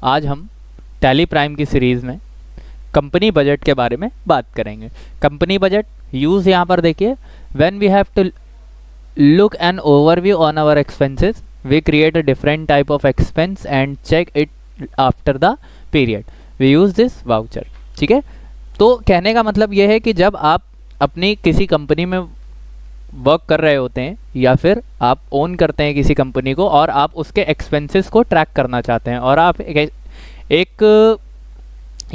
आज हम tally prime की सीरीज़ में कंपनी बजट के बारे में बात करेंगे। कंपनी बजट यूज़ यहाँ पर देखिए, when we have to look an overview on our expenses we create a different type of expense and check it after the period, we use this voucher. ठीक है, तो कहने का मतलब ये है कि जब आप अपनी किसी कंपनी में वर्क कर रहे होते हैं या फिर आप ओन करते हैं किसी कंपनी को और आप उसके एक्सपेंसेस को ट्रैक करना चाहते हैं और आप एक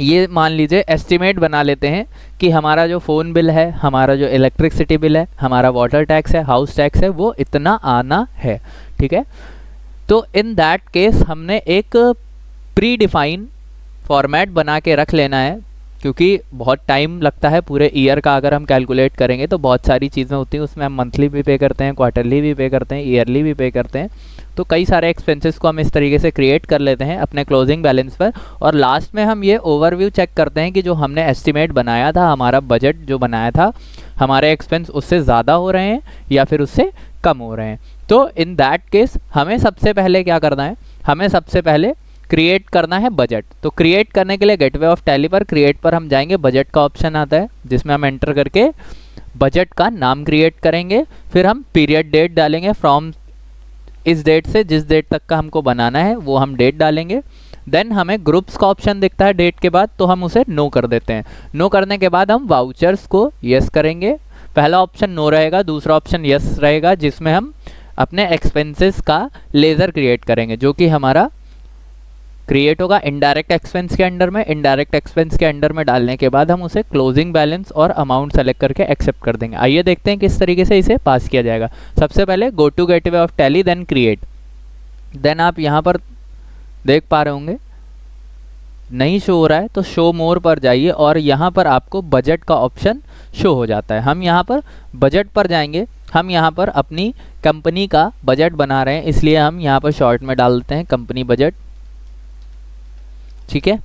ये मान लीजिए एस्टिमेट बना लेते हैं कि हमारा जो फ़ोन बिल है, हमारा जो इलेक्ट्रिसिटी बिल है, हमारा वाटर टैक्स है, हाउस टैक्स है, वो इतना आना है। ठीक है, तो इन दैट केस हमने एक प्री डिफाइन फॉर्मेट बना के रख लेना है, क्योंकि बहुत टाइम लगता है पूरे ईयर का अगर हम कैलकुलेट करेंगे तो बहुत सारी चीज़ें होती हैं उसमें। हम मंथली भी पे करते हैं, क्वार्टरली भी पे करते हैं, ईयरली भी पे करते हैं, तो कई सारे एक्सपेंसेस को हम इस तरीके से क्रिएट कर लेते हैं अपने क्लोजिंग बैलेंस पर और लास्ट में हम ये ओवरव्यू चेक करते हैं कि जो हमने एस्टिमेट बनाया था, हमारा बजट जो बनाया था, हमारे एक्सपेंस उससे ज़्यादा हो रहे हैं या फिर उससे कम हो रहे हैं। तो इन दैट केस हमें सबसे पहले क्या करना है, हमें सबसे पहले क्रिएट करना है बजट। तो क्रिएट करने के लिए गेटवे ऑफ टैली पर क्रिएट पर हम जाएंगे, बजट का ऑप्शन आता है जिसमें हम एंटर करके बजट का नाम क्रिएट करेंगे, फिर हम पीरियड डेट डालेंगे, फ्रॉम इस डेट से जिस डेट तक का हमको बनाना है वो हम डेट डालेंगे। देन हमें ग्रुप्स का ऑप्शन दिखता है डेट के बाद, तो हम उसे नो कर देते हैं। नो करने के बाद हम वाउचर्स को यस करेंगे। पहला ऑप्शन नो रहेगा, दूसरा ऑप्शन यस रहेगा, जिसमें हम अपने एक्सपेंसेस का लेज़र क्रिएट करेंगे जो कि हमारा क्रिएट होगा इनडायरेक्ट एक्सपेंस के अंडर में। इनडायरेक्ट एक्सपेंस के अंडर में डालने के बाद हम उसे क्लोजिंग बैलेंस और अमाउंट सेलेक्ट करके एक्सेप्ट कर देंगे। आइए देखते हैं किस तरीके से इसे पास किया जाएगा। सबसे पहले go to gateway of Tally then create. Then आप यहाँ पर देख पा रहे होंगे नहीं शो हो रहा है तो शो मोर पर जाइए और यहाँ पर आपको बजट का ऑप्शन शो हो जाता है। हम यहाँ पर बजट पर जाएंगे, हम यहाँ पर अपनी कंपनी का बजट बना रहे हैं इसलिए हम यहाँ पर शॉर्ट में डाल देते हैं कंपनी बजट। ठीक है,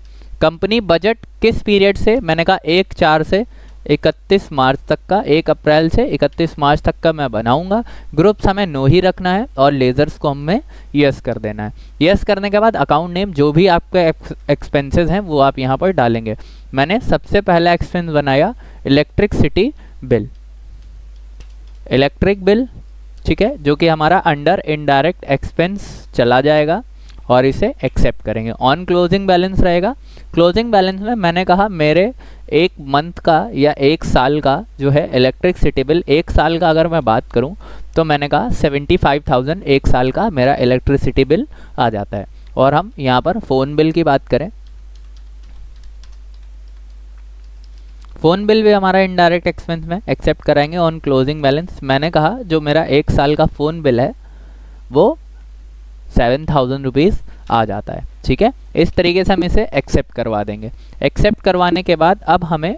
कंपनी बजट किस पीरियड से, मैंने कहा 1/4 से 31 मार्च तक का, 1 अप्रैल से 31 मार्च तक का मैं बनाऊंगा। ग्रुप्स हमें नो ही रखना है और लेज़र्स को हमें यस कर देना है। यस करने के बाद अकाउंट नेम जो भी आपके एक्सपेंसेस हैं वो आप यहाँ पर डालेंगे। मैंने सबसे पहला एक्सपेंस बनाया इलेक्ट्रिसिटी बिल, इलेक्ट्रिक बिल। ठीक है, जो कि हमारा अंडर इनडायरेक्ट एक्सपेंस चला जाएगा और इसे एक्सेप्ट करेंगे। ऑन क्लोजिंग बैलेंस रहेगा। क्लोजिंग बैलेंस में मैंने कहा मेरे 1 मंथ का या 1 साल का जो है इलेक्ट्रिसिटी बिल, 1 साल का अगर मैं बात करूं तो मैंने कहा 75,000 1 साल का मेरा इलेक्ट्रिसिटी बिल आ जाता है। और हम यहाँ पर फ़ोन बिल की बात करें, फ़ोन बिल भी हमारा इनडायरेक्ट एक्सपेंस में एक्सेप्ट कराएंगे ऑन क्लोजिंग बैलेंस। मैंने कहा जो मेरा 1 साल का फ़ोन बिल है वो 7,000 रुपीज़ आ जाता है। ठीक है, इस तरीके से हम इसे एक्सेप्ट करवा देंगे। एक्सेप्ट करवाने के बाद अब हमें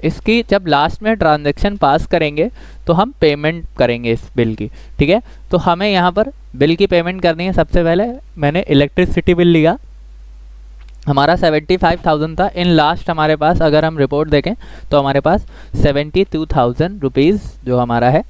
इसकी जब लास्ट में ट्रांजैक्शन पास करेंगे तो हम पेमेंट करेंगे इस बिल की। ठीक है, तो हमें यहाँ पर बिल की पेमेंट करनी है। सबसे पहले मैंने इलेक्ट्रिसिटी बिल लिया, हमारा 75,000 था। इन लास्ट हमारे पास अगर हम रिपोर्ट देखें तो हमारे पास 72,000 रुपीज़ जो हमारा है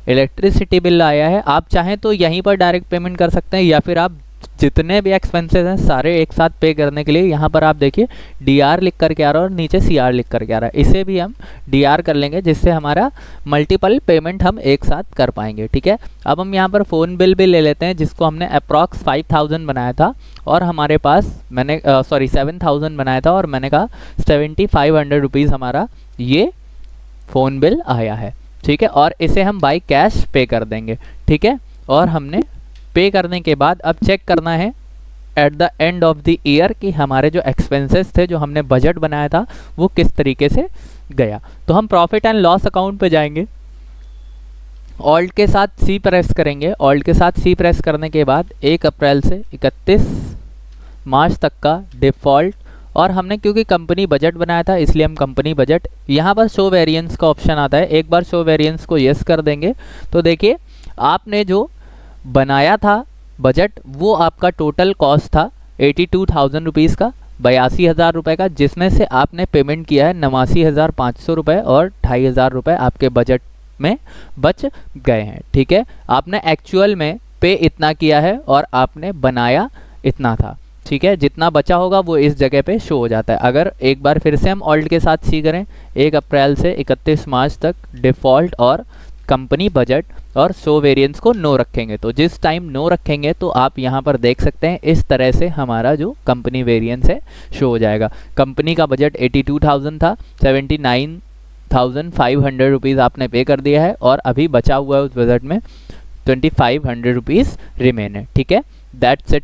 इलेक्ट्रिसिटी बिल आया है। आप चाहें तो यहीं पर डायरेक्ट पेमेंट कर सकते हैं या फिर आप जितने भी एक्सपेंसेस हैं सारे एक साथ पे करने के लिए यहाँ पर आप देखिए DR लिख करके आ रहा है और नीचे CR लिख करके आ रहा है, इसे भी हम DR कर लेंगे जिससे हमारा मल्टीपल पेमेंट हम एक साथ कर पाएंगे। ठीक है, अब हम यहाँ पर फ़ोन बिल भी ले लेते हैं जिसको हमने अप्रॉक्स 5,000 बनाया था और हमारे पास मैंने 7,000 बनाया था और मैंने कहा 7,500 रुपीज़ हमारा ये फ़ोन बिल आया है। ठीक है, और इसे हम बाय कैश पे कर देंगे। ठीक है, और हमने पे करने के बाद अब चेक करना है at the end of the year कि हमारे जो एक्सपेंसेस थे, जो हमने बजट बनाया था, वो किस तरीके से गया। तो हम प्रॉफिट एंड लॉस अकाउंट पे जाएंगे, ऑल्ट के साथ C प्रेस करेंगे। ऑल्ट के साथ C प्रेस करने के बाद 1 अप्रैल से 31 मार्च तक का डिफ़ॉल्ट, और हमने क्योंकि कंपनी बजट बनाया था इसलिए हम कंपनी बजट, यहाँ पर शो वेरिएंस का ऑप्शन आता है, एक बार शो वेरिएंस को यस कर देंगे तो देखिए आपने जो बनाया था बजट वो आपका टोटल कॉस्ट था 82,000 रुपीज़ का, 82,000 रुपये का, जिसमें से आपने पेमेंट किया है 89,500 रुपये और 2,500 रुपये आपके बजट में बच गए हैं। ठीक है, आपने एक्चुअल में पे इतना किया है और आपने बनाया इतना था। ठीक है, जितना बचा होगा वो इस जगह पे शो हो जाता है। अगर एक बार फिर से हम ऑल्ट के साथ सी करें, 1 अप्रैल से 31 मार्च तक डिफ़ॉल्ट और कंपनी बजट और शो वेरिएंस को नो रखेंगे, तो जिस टाइम नो रखेंगे तो आप यहाँ पर देख सकते हैं इस तरह से हमारा जो कंपनी वेरिएंस है शो हो जाएगा। कंपनी का बजट 82,000 था, 79,500 रुपीज़ आपने पे कर दिया है और अभी बचा हुआ है उस बजट में 2,500 रुपीज़ रिमेन है। ठीक है, दैट्स इट।